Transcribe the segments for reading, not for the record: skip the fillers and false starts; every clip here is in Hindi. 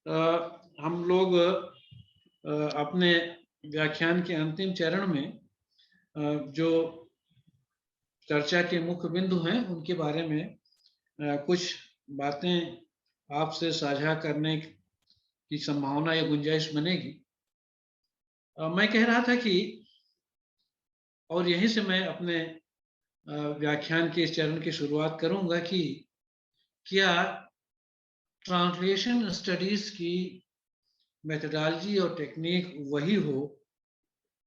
हम लोग अपने व्याख्यान के अंतिम चरण में जो चर्चा के मुख्य बिंदु हैं उनके बारे में कुछ बातें आपसे साझा करने की संभावना या गुंजाइश बनेगी। मैं कह रहा था कि और यहीं से मैं अपने व्याख्यान के इस चरण की शुरुआत करूंगा कि क्या ट्रांसलेशन स्टडीज की मेथोडोलॉजी और टेक्निक वही हो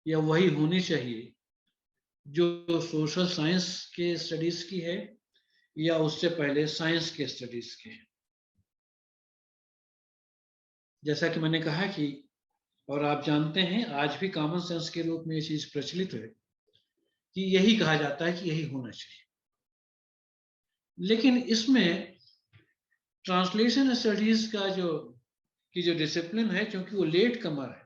या वही होनी चाहिए जो सोशल साइंस के स्टडीज की है या उससे पहले साइंस के स्टडीज के। जैसा कि मैंने कहा कि और आप जानते हैं आज भी कॉमन सेंस के रूप में ये चीज प्रचलित है कि यही कहा जाता है कि यही होना चाहिए, लेकिन इसमें ट्रांसलेशन स्टडीज का जो डिसिप्लिन है, क्योंकि वो लेट कमर है,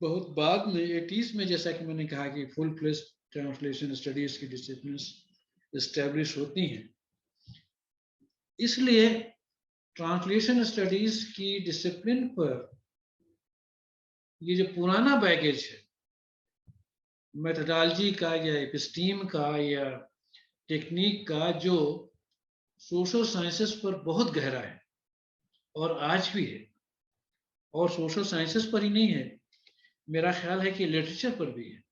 बहुत बाद में 80s में, जैसा कि मैंने कहा कि फुल फ्लेज ट्रांसलेशन स्टडीज की डिसिप्लिन एस्टेब्लिश होती हैं। इसलिए ट्रांसलेशन स्टडीज की डिसिप्लिन पर ये जो पुराना बैगेज है मेथोडोलॉजी का या एपिस्टीम का या टेक्निक का, जो सोशल साइंसेस पर बहुत गहरा है और आज भी है, और सोशल साइंसेस पर ही नहीं है, मेरा ख्याल है कि लिटरेचर पर भी है।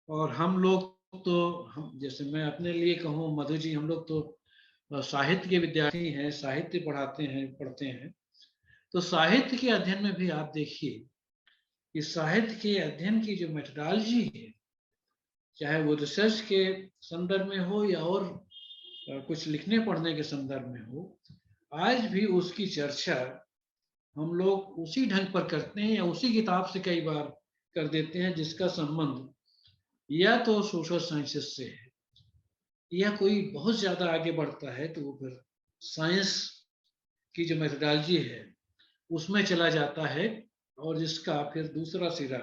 और हम लोग तो, हम जैसे मैं अपने लिए कहूँ मधु जी, हम लोग तो साहित्य के विद्यार्थी हैं, साहित्य पढ़ते हैं। तो साहित्य के अध्ययन में भी आप देखिए कि साहित्य के अध्ययन की जो मेथोडोलॉजी है, चाहे वो रिसर्च के संदर्भ में हो या और कुछ लिखने पढ़ने के संदर्भ में हो, आज भी उसकी चर्चा हम लोग उसी ढंग पर करते हैं या उसी किताब से कई बार कर देते हैं जिसका संबंध या तो सोशल साइंसेस से है, या कोई बहुत ज्यादा आगे बढ़ता है तो वो फिर साइंस की जो मेथोडोलॉजी है उसमें चला जाता है, और जिसका फिर दूसरा सिरा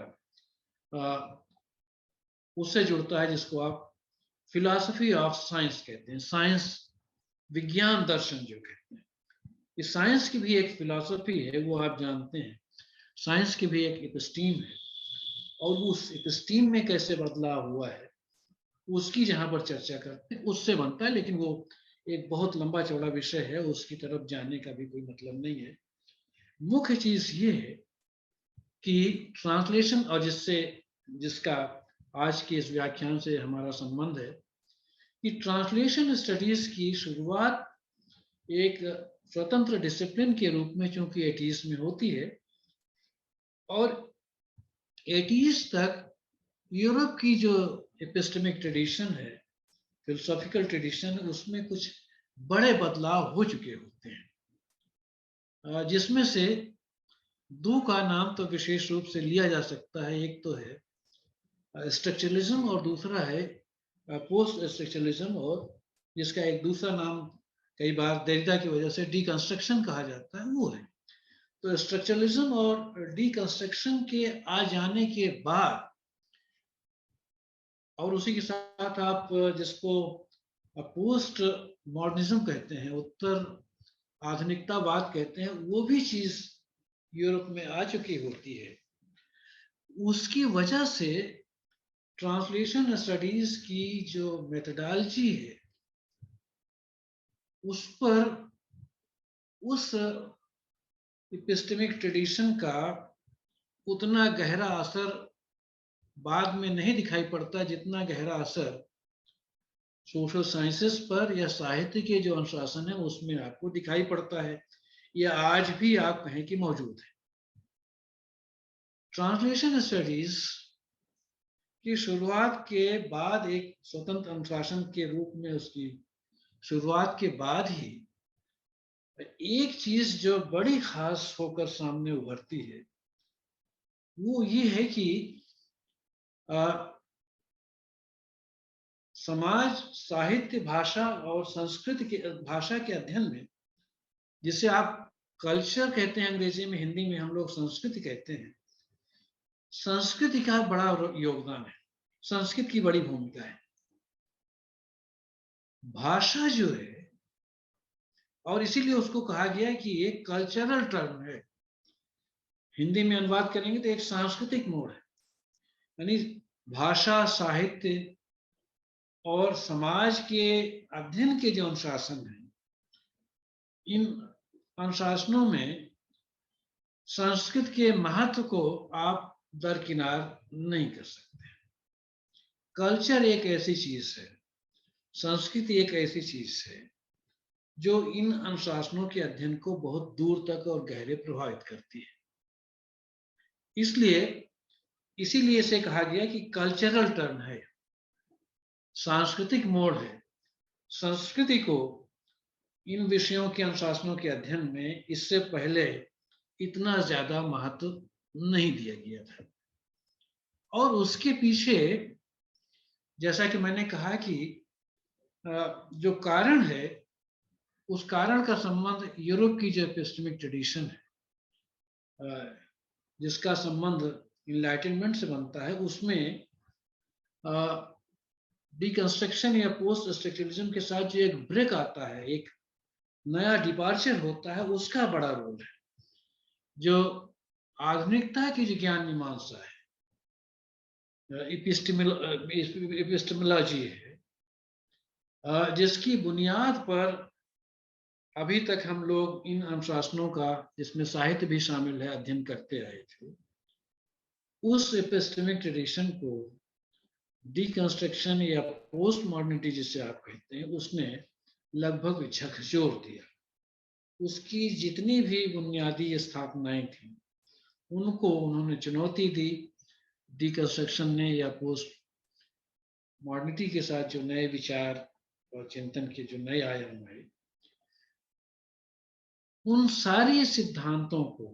उससे जुड़ता है, जिसको आप फिलॉसफी ऑफ साइंस कहते हैं, साइंस विज्ञान दर्शन जो कहते हैं। इस साइंस की भी एक फिलॉसफी है, वो आप जानते हैं, साइंस की भी एक एपिस्टीम है, और उस एपिस्टीम में कैसे बदलाव हुआ है उसकी जहां पर चर्चा करते हैं उससे बनता है। लेकिन वो एक बहुत लंबा चौड़ा विषय है, उसकी तरफ जाने का भी कोई मतलब नहीं है। मुख्य चीज ये है कि ट्रांसलेशन, और जिसका आज के इस व्याख्यान से हमारा संबंध है, कि ट्रांसलेशन स्टडीज की शुरुआत एक स्वतंत्र डिसिप्लिन के रूप में चूंकि 80s में होती है, और 80s तक यूरोप की जो एपिस्टेमिक ट्रेडिशन है, फिलोसॉफिकल ट्रेडिशन, उसमें कुछ बड़े बदलाव हो चुके होते हैं, जिसमें से दो का नाम तो विशेष रूप से लिया जा सकता है। एक तो है स्ट्रक्चरलिज्म और दूसरा है पोस्ट स्ट्रक्चरलिज्म, और जिसका एक दूसरा नाम कई बार देरिदा की वजह से डीकंस्ट्रक्शन कहा जाता है, वो है। तो स्ट्रक्चरलिज्म और डीकंस्ट्रक्शन के आ जाने के बाद, और उसी के साथ आप जिसको पोस्ट मॉडर्निज्म कहते हैं, उत्तर आधुनिकतावाद कहते हैं, वो भी चीज यूरोप में आ चुकी होती है। उसकी वजह से ट्रांसलेशन स्टडीज की जो मेथोडोलॉजी है उस पर उस एपिस्टेमिक ट्रेडिशन का उतना गहरा असर बाद में नहीं दिखाई पड़ता जितना गहरा असर सोशल साइंसेस पर या साहित्य के जो अनुशासन है उसमें आपको दिखाई पड़ता है, या आज भी आप कहें कि मौजूद है। ट्रांसलेशन स्टडीज की शुरुआत के बाद, एक स्वतंत्र अनुशासन के रूप में उसकी शुरुआत के बाद ही एक चीज जो बड़ी खास होकर सामने उभरती है वो ये है कि समाज, साहित्य, भाषा और संस्कृति के, भाषा के अध्ययन में, जिसे आप कल्चर कहते हैं अंग्रेजी में, हिंदी में हम लोग संस्कृति कहते हैं, संस्कृति का बड़ा योगदान है, संस्कृत की बड़ी भूमिका है। भाषा जो है और इसीलिए उसको कहा गया है कि एक कल्चरल टर्म है। हिंदी में अनुवाद करेंगे तो एक सांस्कृतिक मोड़ है, यानी भाषा, साहित्य और समाज के अध्ययन के जो अनुशासन है, इन अनुशासनों में संस्कृत के महत्व को आप दरकिनार नहीं कर सकते। कल्चर एक ऐसी चीज है, संस्कृति एक ऐसी चीज है जो इन अनुशासनों के अध्ययन को बहुत दूर तक और गहरे प्रभावित करती है। इसलिए इसीलिए इसे कहा गया कि कल्चरल टर्न है, सांस्कृतिक मोड़ है। संस्कृति को इन विषयों के अनुशासनों के अध्ययन में इससे पहले इतना ज्यादा महत्व नहीं दिया गया था। और उसके पीछे, जैसा कि मैंने कहा कि जो कारण है, उस कारण का संबंध यूरोप की जो एपिस्टेमिक ट्रेडिशन है, जिसका संबंध इनलाइटनमेंट से बनता है, उसमें डिकंस्ट्रक्शन या पोस्ट स्ट्रक्चरलिज्म के साथ जो एक ब्रेक आता है, एक नया डिपार्चर होता है, उसका बड़ा रोल है। जो आधुनिकता की जो ज्ञान मीमांसा है, एपिस्टेमोलॉजी है, जिसकी बुनियाद पर अभी तक हम लोग इन अनुशासनों का, जिसमें साहित्य भी शामिल है, अध्ययन करते आए थे। उस एपिस्टेमिक ट्रेडिशन को डिकंस्ट्रक्शन या पोस्ट मॉडर्निटी जिसे आप कहते हैं, उसने लगभग झकझोर दिया। उसकी जितनी भी बुनियादी स्थापनाएं थी, उनको उन्होंने चुनौती दी। डिकंस्ट्रक्शन ने या पोस्ट मॉडर्निटी के साथ जो नए विचार और चिंतन के जो नए आयाम आए, उन सारे सिद्धांतों को,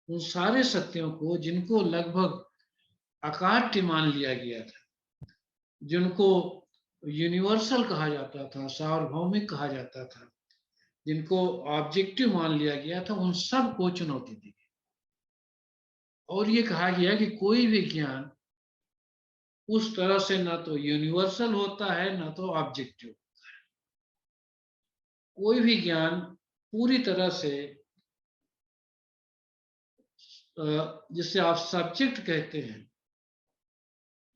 उन सारे सत्यों को, जिनको लगभग अकाट्य मान लिया गया था, जिनको यूनिवर्सल कहा जाता था, सार्वभौमिक कहा जाता था, जिनको ऑब्जेक्टिव मान लिया गया था, उन सब को चुनौती दी गई। और ये कहा गया कि कोई भी ज्ञान उस तरह से ना तो यूनिवर्सल होता है, ना तो ऑब्जेक्टिव होता है। कोई भी ज्ञान पूरी तरह से, जिसे आप सब्जेक्ट कहते हैं,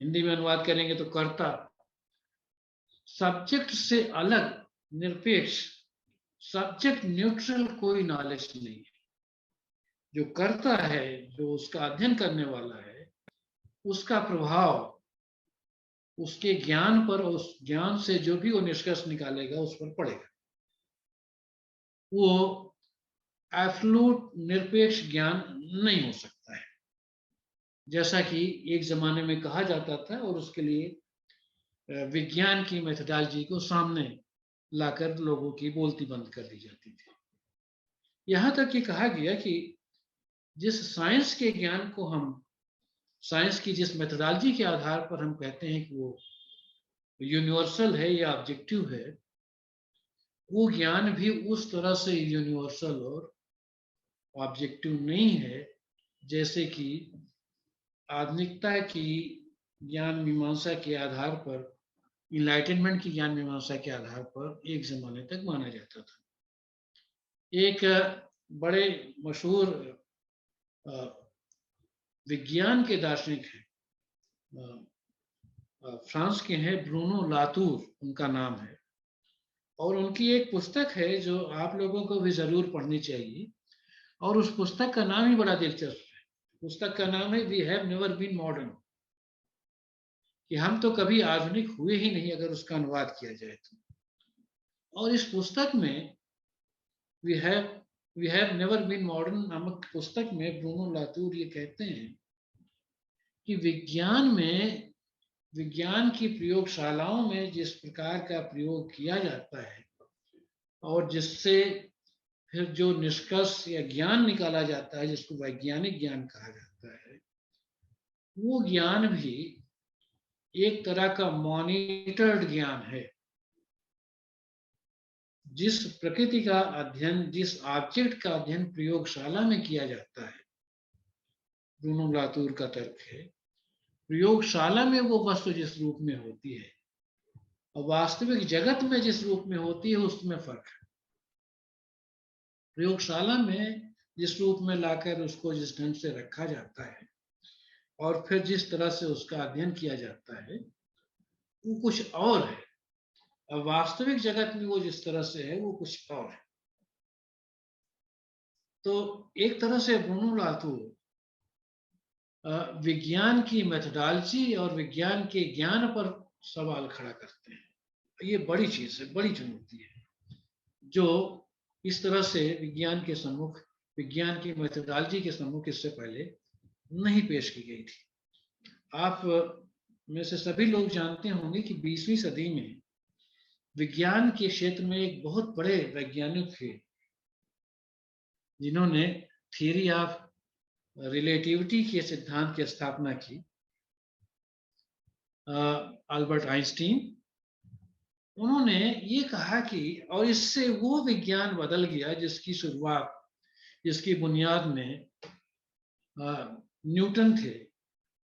हिंदी में अनुवाद करेंगे तो कर्ता, सब्जेक्ट से अलग, निरपेक्ष, सब्जेक्ट न्यूट्रल कोई नॉलेज नहीं है। जो कर्ता है, जो उसका अध्ययन करने वाला है, उसका प्रभाव उसके ज्ञान पर, उस ज्ञान से जो भी वो निष्कर्ष निकालेगा उस पर पड़ेगा। वो एब्सोल्यूट निरपेक्ष ज्ञान नहीं हो सकता है, जैसा कि एक जमाने में कहा जाता था, और उसके लिए विज्ञान की मेथोडोलॉजी को सामने लाकर लोगों की बोलती बंद कर दी जाती थी। यहां तक ये कहा गया कि जिस साइंस के ज्ञान को हम, साइंस की जिस मेथोडोलॉजी के आधार पर हम कहते हैं कि वो यूनिवर्सल है या ऑब्जेक्टिव है, वो ज्ञान भी उस तरह से यूनिवर्सल और ऑब्जेक्टिव नहीं है जैसे कि आधुनिकता की ज्ञान मीमांसा के आधार पर, इनलाइटनमेंट की ज्ञान मीमांसा के आधार पर एक जमाने तक माना जाता था। एक बड़े मशहूर विज्ञान के दार्शनिक हैं, फ्रांस के हैं, ब्रूनो लातूर उनका नाम है, और उनकी एक पुस्तक है जो आप लोगों को भी जरूर पढ़नी चाहिए, और उस पुस्तक का नाम ही बड़ा दिलचस्प है। पुस्तक का नाम है we have never been modern, कि हम तो कभी आधुनिक हुए ही नहीं, अगर उसका अनुवाद किया जाए तो। और इस पुस्तक में we have never been modern नामक पुस्तक में ब्रूनो लातूर ये कहते हैं कि विज्ञान में, विज्ञान की प्रयोगशालाओं में जिस प्रकार का प्रयोग किया जाता है और जिससे फिर जो निष्कर्ष या ज्ञान निकाला जाता है, जिसको वैज्ञानिक ज्ञान कहा जाता है, वो ज्ञान भी एक तरह का मॉनिटर्ड ज्ञान है। जिस प्रकृति का अध्ययन, जिस ऑब्जेक्ट का अध्ययन प्रयोगशाला में किया जाता है, ब्रूनो लातूर का तर्क है, प्रयोगशाला में वो वस्तु जिस रूप में होती है और वास्तविक जगत में जिस रूप में होती है, उसमें फर्क है। प्रयोगशाला में जिस रूप में लाकर उसको जिस ढंग से रखा जाता है और फिर जिस तरह से उसका अध्ययन किया जाता है वो कुछ और है। अब वास्तविक जगत में वो जिस तरह से है वो कुछ और है। तो एक तरह से ब्रूनो लाथूर विज्ञान की मेथोडोलॉजी और विज्ञान के ज्ञान पर सवाल खड़ा करते हैं। ये बड़ी चीज है, बड़ी चुनौती है, जो इस तरह से विज्ञान के सम्मुख, विज्ञान की मेथोडोलॉजी के सम्मुख इससे पहले नहीं पेश की गई थी। आप में से सभी लोग जानते होंगे कि 20वीं सदी में विज्ञान के क्षेत्र में एक बहुत बड़े वैज्ञानिक थे जिन्होंने थियरी ऑफ रिलेटिविटी के सिद्धांत की स्थापना की, अल्बर्ट आइंस्टीन। उन्होंने ये कहा कि और इससे वो विज्ञान बदल गया जिसकी शुरुआत, जिसकी बुनियाद में न्यूटन थे,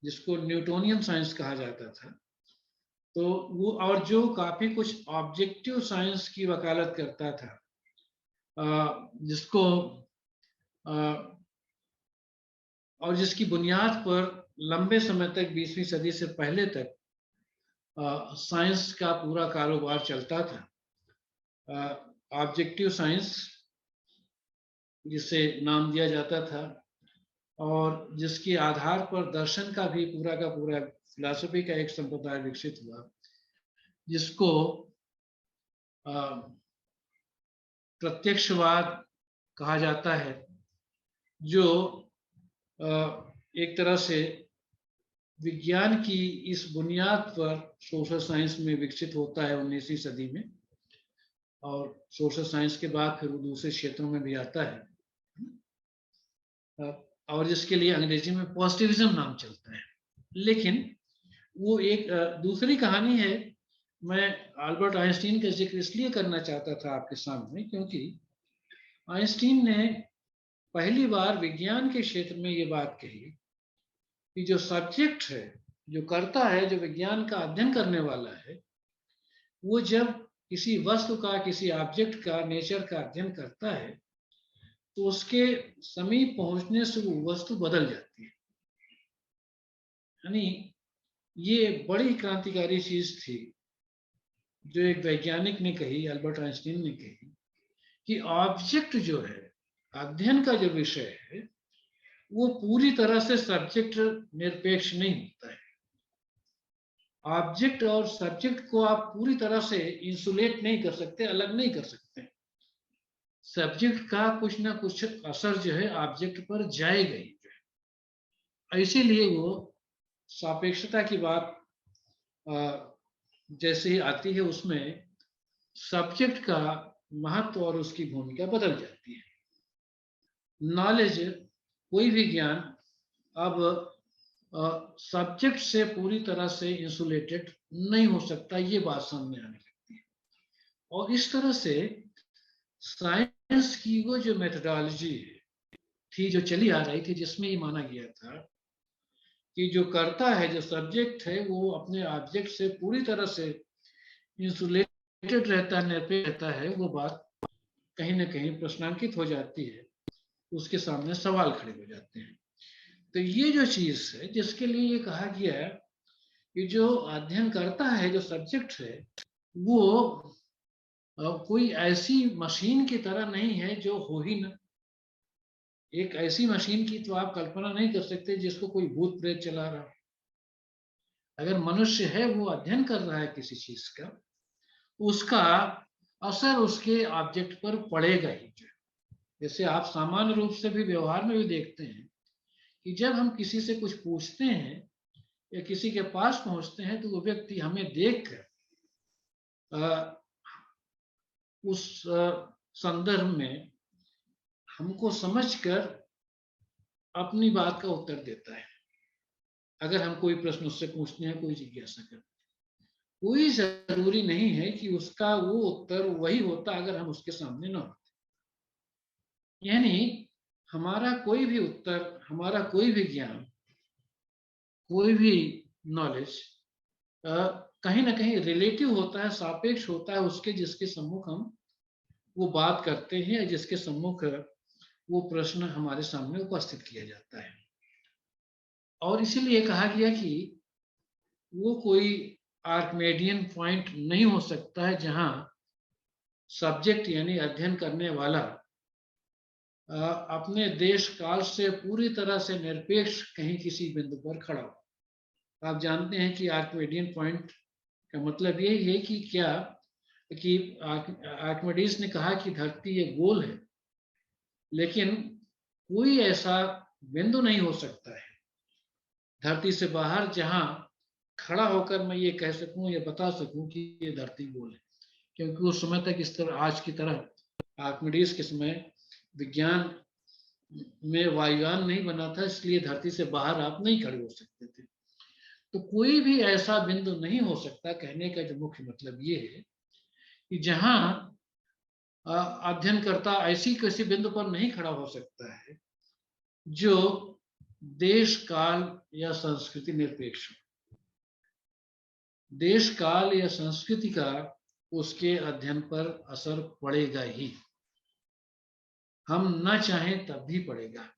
जिसको न्यूटोनियन साइंस कहा जाता था। तो वो और जो काफी कुछ ऑब्जेक्टिव साइंस की वकालत करता था, जिसको और जिसकी बुनियाद पर लंबे समय तक 20वीं सदी से पहले तक साइंस का पूरा कारोबार चलता था। ऑब्जेक्टिव साइंस जिसे नाम दिया जाता था और जिसके आधार पर दर्शन का भी पूरा का पूरा फिलॉसफी का एक संप्रदाय विकसित हुआ, जिसको प्रत्यक्षवाद कहा जाता है, जो एक तरह से विज्ञान की इस बुनियाद पर सोशल साइंस में विकसित होता है 19वीं सदी में, और सोशल साइंस के बाद फिर वो दूसरे क्षेत्रों में भी आता है, और जिसके लिए अंग्रेजी में पॉजिटिविज्म नाम चलता है। लेकिन वो एक दूसरी कहानी है। मैं अल्बर्ट आइंस्टीन का जिक्र इसलिए करना चाहता था आपके सामने क्योंकि आइंस्टीन ने पहली बार विज्ञान के क्षेत्र में ये बात कही कि जो सब्जेक्ट है, जो करता है, जो विज्ञान का अध्ययन करने वाला है, वो जब किसी वस्तु का, किसी ऑब्जेक्ट का, नेचर का अध्ययन करता है तो उसके समीप पहुंचने से वो वस्तु बदल जाती है। यानी ये बड़ी क्रांतिकारी चीज थी जो एक वैज्ञानिक ने कही, अल्बर्ट आइंस्टीन ने कही, कि ऑब्जेक्ट जो है, अध्ययन का जो विषय है, वो पूरी तरह से सब्जेक्ट निरपेक्ष नहीं होता है। ऑब्जेक्ट और सब्जेक्ट को आप पूरी तरह से इंसुलेट नहीं कर सकते, अलग नहीं कर सकते। सब्जेक्ट का कुछ ना कुछ असर जो है ऑब्जेक्ट पर जाएगा ही जो है। इसीलिए वो सापेक्षता की बात जैसे ही आती है उसमें सब्जेक्ट का महत्व और उसकी भूमिका बदल जाती है। नॉलेज, कोई भी ज्ञान अब सब्जेक्ट से पूरी तरह से इंसुलेटेड नहीं हो सकता, ये बात सामने आने लगती है। और इस तरह से साइंस की वो जो मेथोडोलॉजी थी, जो चली आ रही थी, जिसमें ये माना गया था कि जो करता है, जो सब्जेक्ट है, वो अपने ऑब्जेक्ट से पूरी तरह से इंसुलेटेड रहता है, निरपेक्ष रहता है, वो बात कहीं ना कहीं प्रश्नांकित हो जाती है, उसके सामने सवाल खड़े हो जाते हैं। तो ये जो चीज है जिसके लिए ये कहा गया है कि जो अध्ययन करता है, जो सब्जेक्ट है, वो कोई ऐसी मशीन की तरह नहीं है जो हो ही ना। एक ऐसी मशीन की तो आप कल्पना नहीं कर सकते जिसको कोई भूत प्रेत चला रहा हो। अगर मनुष्य है, वो अध्ययन कर रहा है किसी चीज का, उसका असर उसके ऑब्जेक्ट पर पड़ेगा ही। जैसे आप सामान्य रूप से भी व्यवहार में भी देखते हैं कि जब हम किसी से कुछ पूछते हैं या किसी के पास पहुंचते हैं तो वो व्यक्ति हमें देखकर उस संदर्भ में हमको समझकर अपनी बात का उत्तर देता है। अगर हम कोई प्रश्न उससे पूछते हैं, कोई जिज्ञासा करते हैं, कोई जरूरी नहीं है कि उसका वो उत्तर वही होता अगर हम उसके सामने ना होते। यानी हमारा कोई भी उत्तर, हमारा कोई भी ज्ञान, कोई भी नॉलेज कहीं ना कहीं रिलेटिव होता है, सापेक्ष होता है उसके जिसके सम्मुख हम वो बात करते हैं या जिसके सम्मुख वो प्रश्न हमारे सामने उपस्थित किया जाता है। और इसीलिए कहा गया कि वो कोई आर्कमेडियन पॉइंट नहीं हो सकता है जहां सब्जेक्ट यानी अध्ययन करने वाला अपने देश काल से पूरी तरह से निरपेक्ष कहीं किसी बिंदु पर खड़ा हो। आप जानते हैं कि आर्कमेडियन पॉइंट का मतलब ये है कि क्या कि आर्किमिडीज ने कहा कि धरती एक गोल है, लेकिन कोई ऐसा बिंदु नहीं हो सकता है धरती से बाहर जहां खड़ा होकर मैं ये कह सकूं या बता सकूं कि ये धरती गोल है, क्योंकि उस समय तक इस तरह आज की तरह आर्किमिडीज के समय विज्ञान में वायुयान नहीं बना था, इसलिए धरती से बाहर आप नहीं खड़े हो सकते थे। तो कोई भी ऐसा बिंदु नहीं हो सकता, कहने का जो मुख्य मतलब ये है कि जहां अध्ययनकर्ता ऐसी किसी बिंदु पर नहीं खड़ा हो सकता है जो देश काल या संस्कृति निरपेक्ष हो। देश काल या संस्कृति का उसके अध्ययन पर असर पड़ेगा ही, हम न चाहें तब भी पड़ेगा,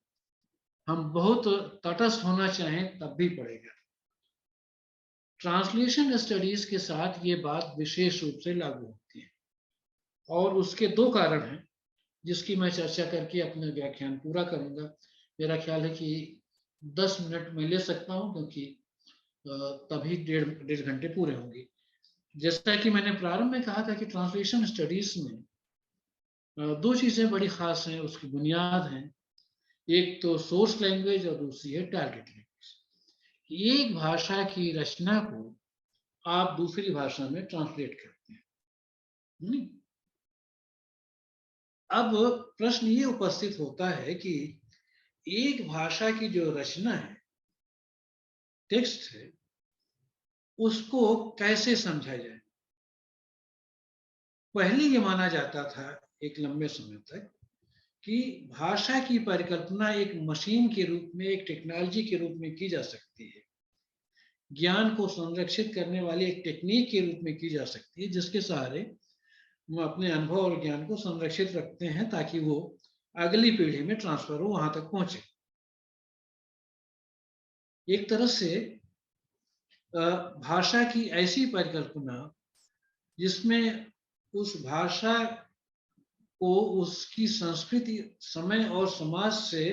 हम बहुत तटस्थ होना चाहें तब भी पड़ेगा। ट्रांसलेशन स्टडीज के साथ ये बात विशेष रूप से लागू होती है और उसके दो कारण हैं जिसकी मैं चर्चा करके अपना व्याख्यान पूरा करूंगा। मेरा ख्याल है कि 10 मिनट में ले सकता हूं, क्योंकि तभी डेढ़ घंटे पूरे होंगे। जैसा कि मैंने प्रारंभ में कहा था कि ट्रांसलेशन स्टडीज में दो चीजें बड़ी खास हैं, उसकी बुनियाद हैं। एक तो सोर्स लैंग्वेज और दूसरी है टारगेट लैंग्वेज। एक भाषा की रचना को आप दूसरी भाषा में ट्रांसलेट करते हैं। अब प्रश्न ये उपस्थित होता है कि एक भाषा की जो रचना है, टेक्स्ट है, उसको कैसे समझा जाए। पहले ये माना जाता था एक लंबे समय तक कि भाषा की परिकल्पना एक मशीन के रूप में, एक टेक्नोलॉजी के रूप में की जा सकती है, ज्ञान को संरक्षित करने वाली एक टेक्निक के रूप में की जा सकती है, जिसके सहारे हम अपने अनुभव और ज्ञान को संरक्षित रखते हैं ताकि वो अगली पीढ़ी में ट्रांसफर हो, वहां तक पहुंचे। एक तरह से भाषा की ऐसी परिकल्पना जिसमें उस भाषा को उसकी संस्कृति, समय और समाज से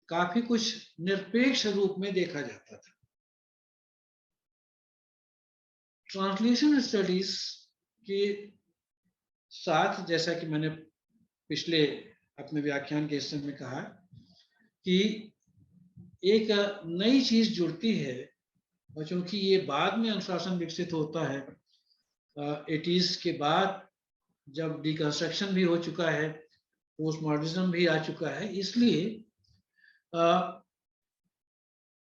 काफी कुछ निरपेक्ष रूप में देखा जाता था। ट्रांसलेशन स्टडीज के साथ, जैसा कि मैंने पिछले अपने व्याख्यान के हिस्से में कहा, कि एक नई चीज जुड़ती है, और चूंकि ये बाद में अनुशासन विकसित होता है 80s के बाद, जब डिकंस्ट्रक्शन भी हो चुका है, पोस्ट मॉडर्निज्म भी आ चुका है, इसलिए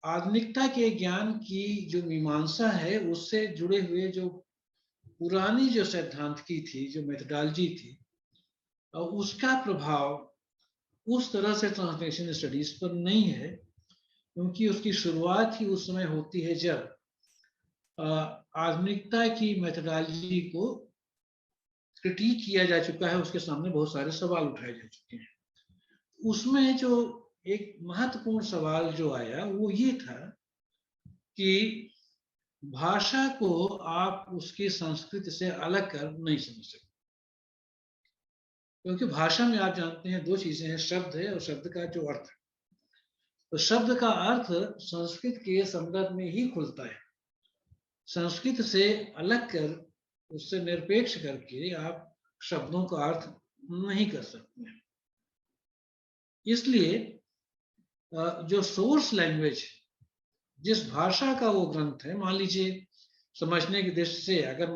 आधुनिकता के ज्ञान की जो मीमांसा है उससे जुड़े हुए जो पुरानी जो सैद्धांतिकी थी, जो मेथोडोलॉजी थी, उसका प्रभाव उस तरह से ट्रांसलेशन स्टडीज पर नहीं है, क्योंकि उसकी शुरुआत ही उस समय होती है जब आधुनिकता की मेथोडोलॉजी को क्रिटिक किया जा चुका है, उसके सामने बहुत सारे सवाल उठाए जा चुके हैं। उसमें जो एक महत्वपूर्ण सवाल जो आया वो ये था कि भाषा को आप उसकी संस्कृति से अलग कर नहीं समझ सकते, क्योंकि भाषा में आप जानते हैं दो चीजें हैं, शब्द है और शब्द का जो अर्थ है। तो शब्द का अर्थ संस्कृत के संदर्भ में ही खुलता है, संस्कृत से अलग कर, उससे निरपेक्ष करके आप शब्दों का अर्थ नहीं कर सकते हैं। इसलिए जो सोर्स लैंग्वेज, जिस भाषा का वो ग्रंथ है, मान लीजिए समझने की दृष्टि से अगर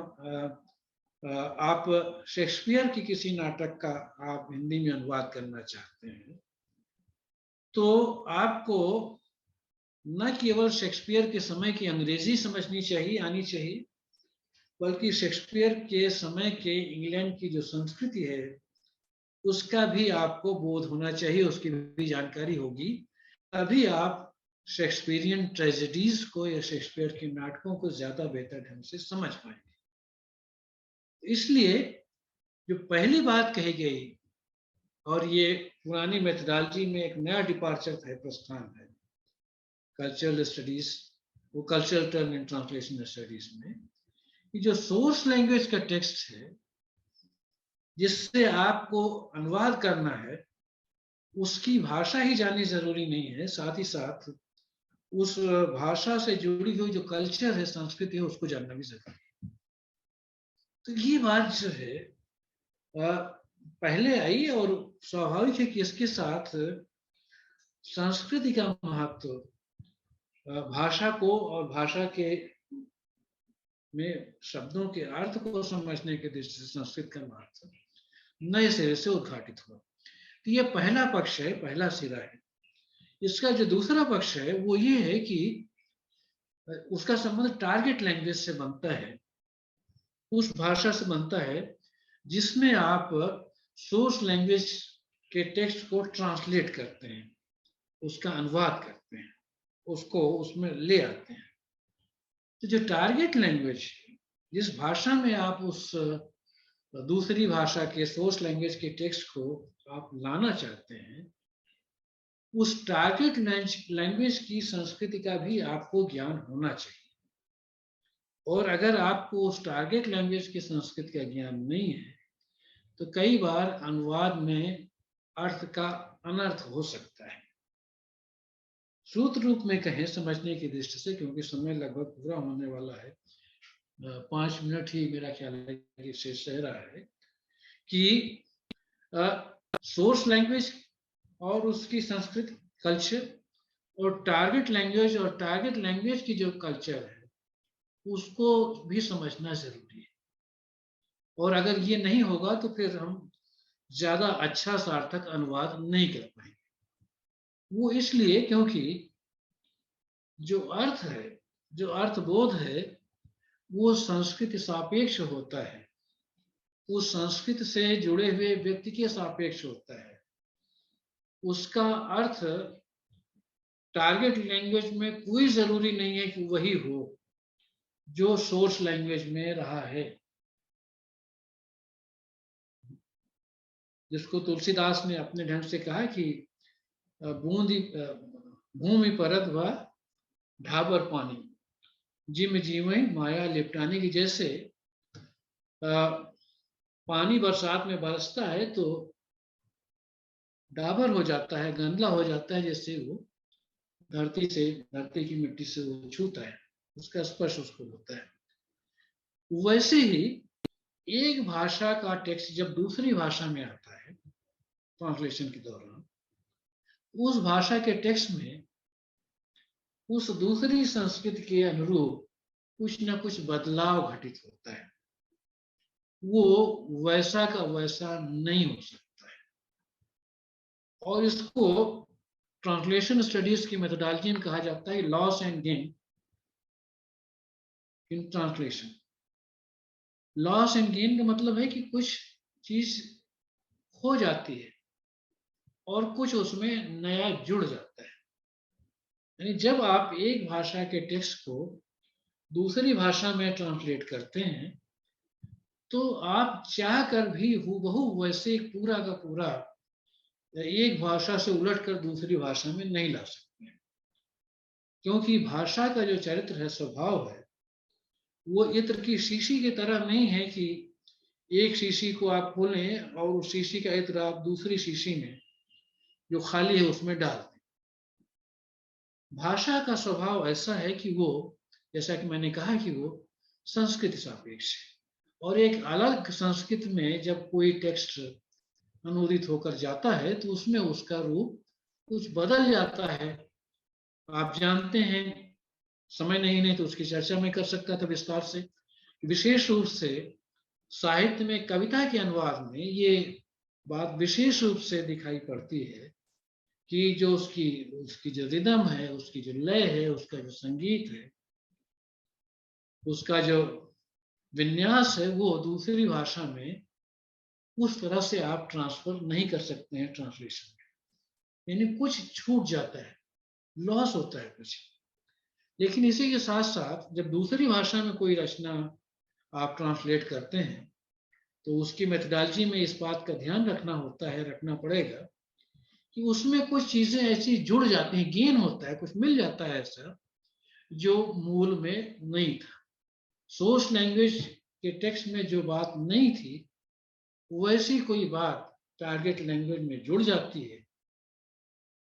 आप शेक्सपियर की किसी नाटक का आप हिंदी में अनुवाद करना चाहते हैं, तो आपको न केवल शेक्सपियर के समय की अंग्रेजी समझनी चाहिए, आनी चाहिए, बल्कि शेक्सपियर के समय के इंग्लैंड की जो संस्कृति है उसका भी आपको बोध होना चाहिए, उसकी भी जानकारी होगी, तभी आप शेक्सपियरियन ट्रेजेडीज को या शेक्सपियर के नाटकों को ज्यादा बेहतर ढंग से समझ पाएंगे। इसलिए जो पहली बात कही गई, और ये पुरानी मेथोडोलॉजी में एक नया डिपार्चर है, प्रस्थान है कल्चरल स्टडीज, वो cultural term in translation studies में, कि जो सोर्स लैंग्वेज का टेक्स्ट है जिससे आपको अनुवाद करना है, उसकी भाषा ही जाननी जरूरी नहीं है, साथ ही साथ उस भाषा से जुड़ी हुई जो कल्चर है, संस्कृति है, उसको जानना भी जरूरी है। तो ये बात जो है पहले आई, और स्वाभाविक है कि इसके साथ संस्कृति का महत्व, भाषा को और भाषा के में शब्दों के अर्थ को समझने के दृष्टि से संस्कृत का महत्व नए सिरे से उद्घाटित हुआ। तो ये पहला पक्ष है, पहला सिरा है। इसका जो दूसरा पक्ष है वो ये है कि उसका संबंध टारगेट लैंग्वेज से बनता है, उस भाषा से बनता है जिसमें आप सोर्स लैंग्वेज के टेक्स्ट को ट्रांसलेट करते हैं, उसका अनुवाद करते हैं, उसको उसमें ले आते हैं। तो जो टारगेट लैंग्वेज है, जिस भाषा में आप उस दूसरी भाषा के सोर्स लैंग्वेज के टेक्स्ट को आप लाना चाहते हैं, उस टारगेट लैंग्वेज की संस्कृति का भी आपको ज्ञान होना चाहिए। और अगर आपको उस टारगेट लैंग्वेज की संस्कृति का ज्ञान नहीं है तो कई बार अनुवाद में अर्थ का अनर्थ हो सकता है। सूत्र रूप में कहें समझने की दृष्टि से, क्योंकि समय लगभग पूरा होने वाला है, 5 मिनट ही मेरा ख्याल है कि शेष रह रहा है, कि सोर्स लैंग्वेज और उसकी संस्कृति कल्चर, और टारगेट लैंग्वेज की जो कल्चर है उसको भी समझना जरूरी है। और अगर ये नहीं होगा तो फिर हम ज्यादा अच्छा सार्थक अनुवाद नहीं कर पाएंगे। वो इसलिए क्योंकि जो अर्थ है, जो अर्थबोध है, वो संस्कृति सापेक्ष होता है, उस संस्कृति से जुड़े हुए व्यक्ति के सापेक्ष होता है। उसका अर्थ टारगेट लैंग्वेज में कोई जरूरी नहीं है कि वही हो जो सोर्स लैंग्वेज में रहा है। जिसको तुलसीदास ने अपने ढंग से कहा कि बूंदी भूमि परत व ढाबर पानी, जिम जीवे माया लिपटाने की। जैसे पानी बरसात में बरसता है तो डाबर हो जाता है, गंदला हो जाता है, जैसे वो धरती की मिट्टी से वो छूता है, उसका स्पर्श उसको होता है। वैसे ही एक भाषा का टेक्स्ट जब दूसरी भाषा में आता है ट्रांसलेशन के दौरान, उस भाषा के टेक्स्ट में उस दूसरी संस्कृति के अनुरूप कुछ ना कुछ बदलाव घटित होता है, वो वैसा का वैसा नहीं हो सकता है। और इसको ट्रांसलेशन स्टडीज की मेथोडोलॉजी में कहा जाता है loss and gain in translation. Loss and gain का मतलब है कि कुछ चीज खो जाती है और कुछ उसमें नया जुड़ जाता है। यानी जब आप एक भाषा के टेक्स्ट को दूसरी भाषा में ट्रांसलेट करते हैं तो आप चाह कर भी हूबहू वैसे पूरा का पूरा एक भाषा से उलटकर दूसरी भाषा में नहीं ला सकते हैं, क्योंकि भाषा का जो चरित्र है, स्वभाव है, वो इत्र की शीशी की तरह नहीं है कि एक शीशी को आप खोलें और उस शीशी का इत्र आप दूसरी शीशी में जो खाली है उसमें डाल दें। भाषा का स्वभाव ऐसा है कि वो, जैसा कि मैंने कहा, कि वो संस्कृति सापेक्ष है, और एक अलग संस्कृति में जब कोई टेक्स्ट अनुदित होकर जाता है तो उसमें उसका रूप कुछ बदल जाता है। आप जानते हैं, समय नहीं तो उसकी चर्चा मैं कर सकता था विस्तार से। विशेष रूप से साहित्य में कविता के अनुवाद में ये बात विशेष रूप से दिखाई पड़ती है कि जो उसकी जो रिदम है, उसकी जो लय है, उसका जो संगीत है, उसका जो विन्यास है, वो दूसरी भाषा में उस तरह से आप ट्रांसफर नहीं कर सकते हैं ट्रांसलेशन में। यानी कुछ छूट जाता है, लॉस होता है कुछ। लेकिन इसी के साथ साथ जब दूसरी भाषा में कोई रचना आप ट्रांसलेट करते हैं तो उसकी मेथोडोलॉजी में इस बात का ध्यान रखना पड़ेगा कि उसमें कुछ चीजें ऐसी जुड़ जाती हैं, गेन होता है, कुछ मिल जाता है ऐसा जो मूल में नहीं था। सोर्स लैंग्वेज के टेक्स्ट में जो बात नहीं थी वैसी कोई बात टारगेट लैंग्वेज में जुड़ जाती है,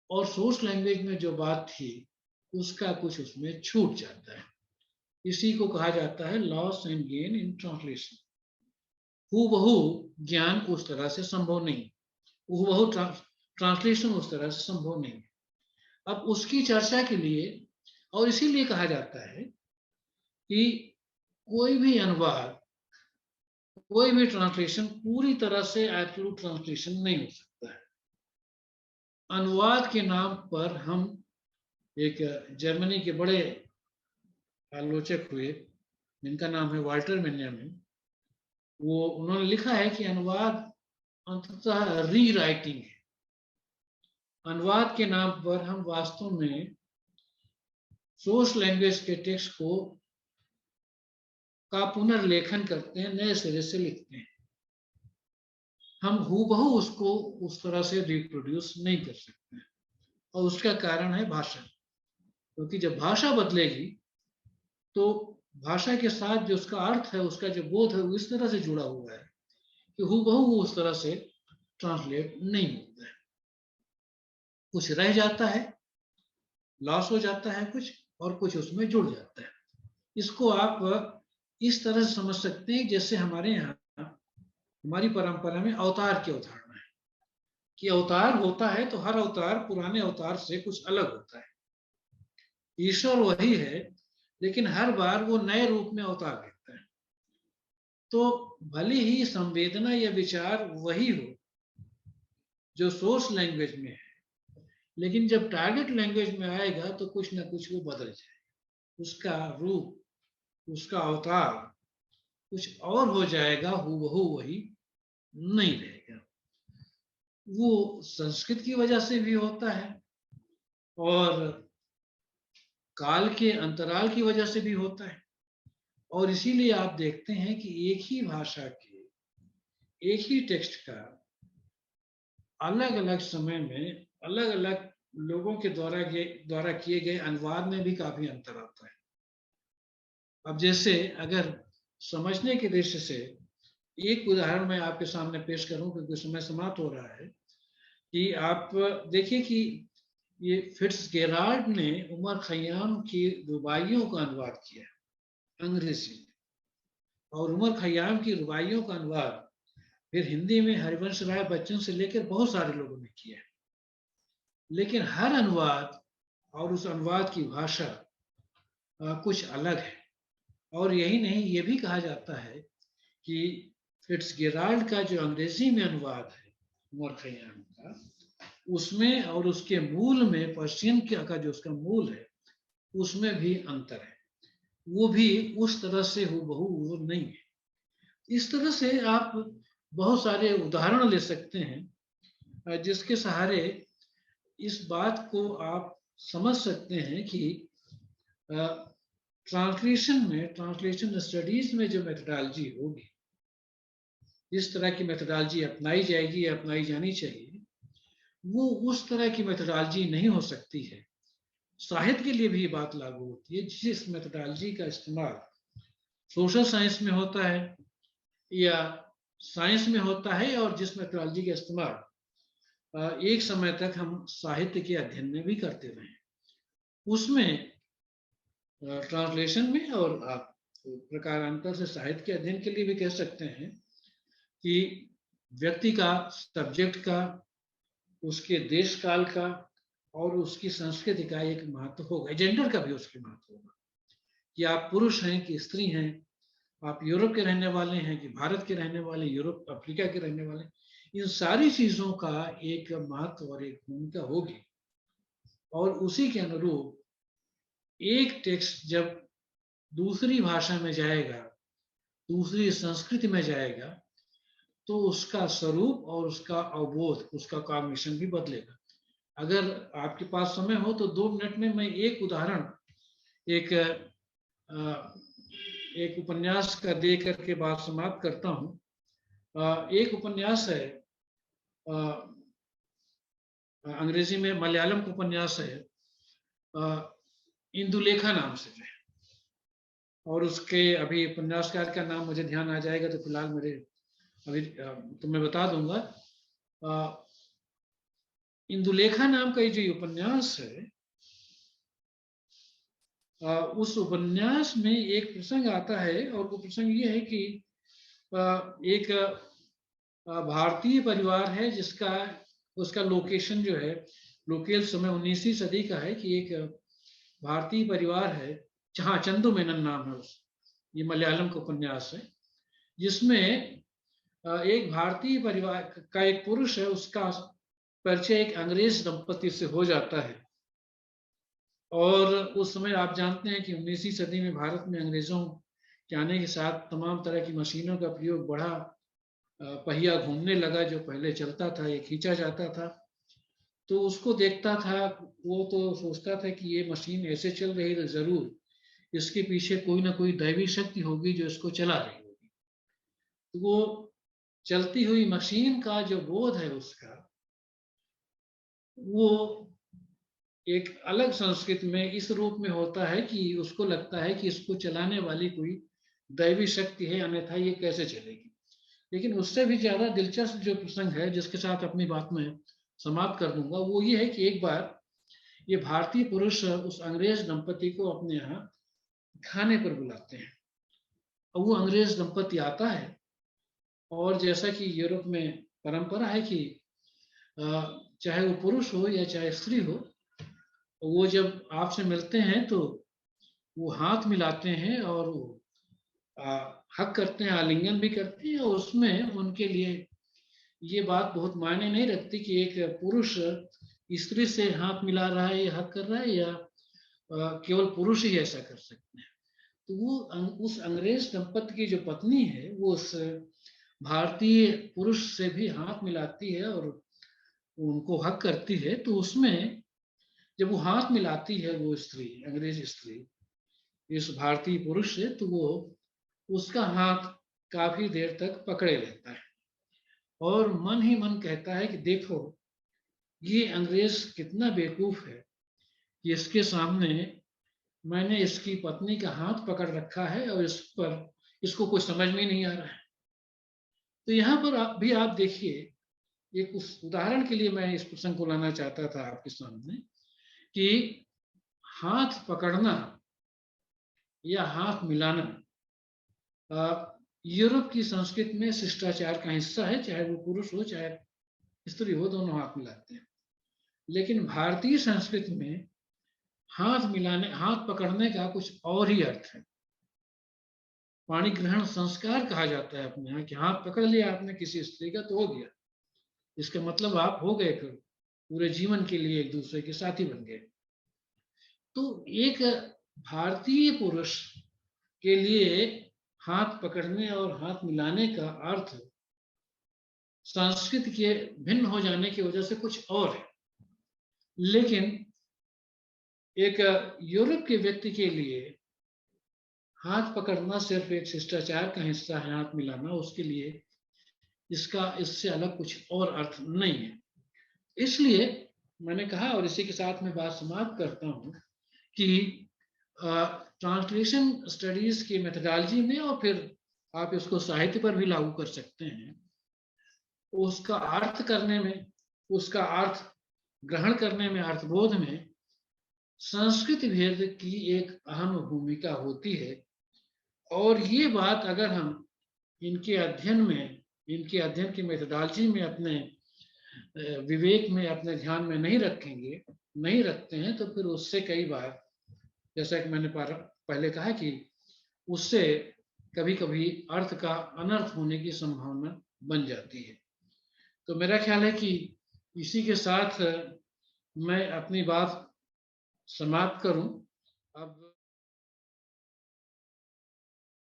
और सोर्स लैंग्वेज में जो बात थी उसका कुछ उसमें छूट जाता है। इसी को कहा जाता है loss and gain in translation. हूबहू ज्ञान उस तरह से संभव नहीं, हूबहू ट्रांसलेशन उस तरह से संभव नहीं। अब उसकी चर्चा के लिए, और इसीलिए कहा जाता है कि कोई भी अनुवाद, कोई भी ट्रांसलेशन पूरी तरह से एब्सोल्यूट ट्रांसलेशन नहीं हो सकता है। अनुवाद के नाम पर हम, एक जर्मनी के बड़े आलोचक हुए जिनका नाम है वाल्टर बेंजामिन, उन्होंने लिखा है कि अनुवाद अंततः री राइटिंग है। अनुवाद के नाम पर हम वास्तव में सोर्स लैंग्वेज के टेक्स्ट का पुनर्लेखन करते हैं, नए सिरे से लिखते हैं। हम हूबहू उसको उस तरह से रिप्रोड्यूस नहीं कर सकते, और उसका कारण है भाषा। क्योंकि जब भाषा बदलेगी तो भाषा के साथ जो उसका अर्थ है, उसका जो बोध है, वो इस तरह से जुड़ा हुआ है कि हूबहू वो उस तरह से ट्रांसलेट नहीं होता है। कुछ रह जाता है, लॉस हो जाता है कुछ, और कुछ उसमें जुड़ जाता है। इसको आप इस तरह से समझ सकते हैं जैसे हमारे यहाँ, हमारी परंपरा में अवतार की अवधारणा है कि अवतार होता है तो हर अवतार पुराने अवतार से कुछ अलग होता है। ईश्वर वही है, लेकिन हर बार वो नए रूप में अवतार लेता है। तो भले ही संवेदना या विचार वही हो जो सोर्स लैंग्वेज में है, लेकिन जब टारगेट लैंग्वेज में आएगा तो कुछ ना कुछ वो बदल जाएगा, उसका रूप, उसका अवतार कुछ और हो जाएगा, हूबहू वही नहीं रहेगा। वो संस्कृत की वजह से भी होता है और काल के अंतराल की वजह से भी होता है। और इसीलिए आप देखते हैं कि एक ही भाषा के, एक ही टेक्स्ट का अलग अलग समय में अलग अलग लोगों के द्वारा किए गए अनुवाद में भी काफी अंतर आता है। अब जैसे अगर समझने के दृष्टि से एक उदाहरण मैं आपके सामने पेश करूं, क्योंकि समय समाप्त हो रहा है, कि आप देखिए कि ये फिट्जगेराल्ड ने उमर खयाम की रुबाइयों का अनुवाद किया अंग्रेजी में, और उमर खयाम की रुबाइयों का अनुवाद फिर हिंदी में हरिवंश राय बच्चन से लेकर बहुत सारे लोगों ने किया है। लेकिन हर अनुवाद और उस अनुवाद की भाषा कुछ अलग है। और यही नहीं, ये भी कहा जाता है कि फिट्जगेराल्ड का जो अंग्रेजी में अनुवाद है उमर खयाम का, उसमें और उसके मूल में, पर्शियन का जो उसका मूल है, उसमें भी अंतर है। वो भी उस तरह से हूबहू वो नहीं है। इस तरह से आप बहुत सारे उदाहरण ले सकते हैं जिसके सहारे इस बात को आप समझ सकते हैं कि ट्रांसलेशन स्टडीज में जो मेथोडोलॉजी होगी, इस तरह की मेथोडोलॉजी अपनाई जाएगी या अपनाई जानी चाहिए, वो उस तरह की मेथोडोलॉजी नहीं हो सकती है। साहित्य के लिए भी ये बात लागू होती है। जिस मेथोडोलॉजी का इस्तेमाल सोशल साइंस में होता है या साइंस में होता है, और जिस मेथोडोलॉजी का इस्तेमाल एक समय तक हम साहित्य के अध्ययन में भी करते रहे, उसमें ट्रांसलेशन में, और आप प्रकारांतर से साहित्य के अध्ययन के लिए भी कह सकते हैं कि व्यक्ति का, सब्जेक्ट का, उसके देश काल का और उसकी संस्कृति का एक महत्व होगा। जेंडर का भी उसके महत्व होगा कि आप पुरुष हैं कि स्त्री हैं, आप यूरोप के रहने वाले हैं कि भारत के रहने वाले, यूरोप अफ्रीका के रहने वाले, इन सारी चीजों का एक महत्व और एक भूमिका होगी। और उसी के अनुरूप एक टेक्स्ट जब दूसरी भाषा में जाएगा, दूसरी संस्कृति में जाएगा, तो उसका स्वरूप और उसका अवबोध, उसका कॉग्निशन भी बदलेगा। अगर आपके पास समय हो तो 2 मिनट में मैं एक उदाहरण, एक उपन्यास का दे करके बात समाप्त करता हूं। एक उपन्यास है, अंग्रेजी में मलयालम का उपन्यास है, इंदुलेखा नाम से जो है, और उसके अभी उपन्यासकार का नाम मुझे ध्यान आ जाएगा तो फिलहाल मेरे अभी तो मैं बता दूंगा। इंदुलेखा नाम का ये जो उपन्यास है, उस उपन्यास में एक प्रसंग आता है, और वो प्रसंग ये है कि एक भारतीय परिवार है जिसका उसका लोकेशन जो है, लोकेल समय 19वीं सदी का है, कि एक भारतीय परिवार है, जहाँ चंदू मेनन नाम है उस, ये मलयालम का उपन्यास है, जिसमें एक भारतीय परिवार का एक पुरुष है, उसका परिचय एक अंग्रेज दंपति से हो जाता है। और उस समय आप जानते हैं कि 19वीं सदी में भारत में अंग्रेजों के आने के साथ तमाम तरह की मशीनों का प्रयोग बढ़ा, पहिया घूमने लगा, जो पहले चलता था ये खींचा जाता था, तो उसको देखता था, वो तो सोचता था कि ये मशीन ऐसे चल रही है तो जरूर इसके पीछे कोई ना कोई दैवी शक्ति होगी जो इसको चला रही होगी। तो वो चलती हुई मशीन का जो बोध है उसका, वो एक अलग संस्कृति में इस रूप में होता है कि उसको लगता है कि इसको चलाने वाली कोई दैवी शक्ति है, अन्यथा ये कैसे चलेगी। लेकिन उससे भी ज्यादा दिलचस्प जो प्रसंग है, जिसके साथ अपनी बात में समाप्त कर दूंगा, वो ये है कि एक बार ये भारतीय पुरुष उस अंग्रेज दंपति को अपने यहाँ खाने पर बुलाते हैं, और वो अंग्रेज दंपति आता है, और जैसा कि यूरोप में परंपरा है कि चाहे वो पुरुष हो या चाहे स्त्री हो, वो जब आपसे मिलते हैं तो वो हाथ मिलाते हैं और वो हक करते हैं, आलिंगन भी करते हैं, और उसमें उनके लिए ये बात बहुत मायने नहीं रखती कि एक पुरुष स्त्री से हाथ मिला रहा है या हक कर रहा है, या केवल पुरुष ही ऐसा कर सकते हैं। तो वो उस अंग्रेज दंपति की जो पत्नी है, वो उस भारतीय पुरुष से भी हाथ मिलाती है और उनको हक करती है। तो उसमें जब वो हाथ मिलाती है, वो स्त्री, अंग्रेज स्त्री, इस भारतीय पुरुष से, तो वो उसका हाथ काफी देर तक पकड़े रहता है, और मन ही मन कहता है कि देखो ये अंग्रेज कितना बेवकूफ है कि इसके सामने मैंने इसकी पत्नी का हाथ पकड़ रखा है और इस पर इसको कुछ समझ में नहीं आ रहा है। तो यहाँ पर आप देखिए, एक उस उदाहरण के लिए मैं इस प्रसंग को लाना चाहता था आपके सामने, कि हाथ पकड़ना या हाथ मिलाना यूरोप की संस्कृति में शिष्टाचार का हिस्सा है, चाहे वो पुरुष हो चाहे स्त्री हो, दोनों हाथ मिलाते हैं। लेकिन भारतीय संस्कृति में हाथ मिलाने, हाथ पकड़ने का कुछ और ही अर्थ है। पाणी ग्रहण संस्कार कहा जाता है अपने यहाँ, कि हाथ पकड़ लिया आपने किसी स्त्री का तो हो गया, इसका मतलब आप हो गए, फिर पूरे जीवन के लिए एक दूसरे के साथी बन गए। तो एक भारतीय पुरुष के लिए हाथ पकड़ने और हाथ मिलाने का अर्थ संस्कृति के भिन्न हो जाने की वजह से कुछ और है। लेकिन एक यूरोप के व्यक्ति के लिए हाथ पकड़ना सिर्फ एक शिष्टाचार का हिस्सा है, हाथ मिलाना उसके लिए इसका इससे अलग कुछ और अर्थ नहीं है। इसलिए मैंने कहा, और इसी के साथ मैं बात समाप्त करता हूं, कि ट्रांसलेशन स्टडीज की मेथोडोलॉजी में, और फिर आप इसको साहित्य पर भी लागू कर सकते हैं, उसका अर्थ करने में, उसका अर्थ ग्रहण करने में, अर्थबोध में संस्कृति भेद की एक अहम भूमिका होती है। और ये बात अगर हम इनके अध्ययन की मेथोडोलॉजी में, अपने विवेक में, अपने ध्यान में नहीं रखते हैं, तो फिर उससे कई बार, जैसा कि मैंने पहले कहा, कि उससे कभी कभी अर्थ का अनर्थ होने की संभावना बन जाती है। तो मेरा ख्याल है कि इसी के साथ मैं अपनी बात समाप्त करूं अब।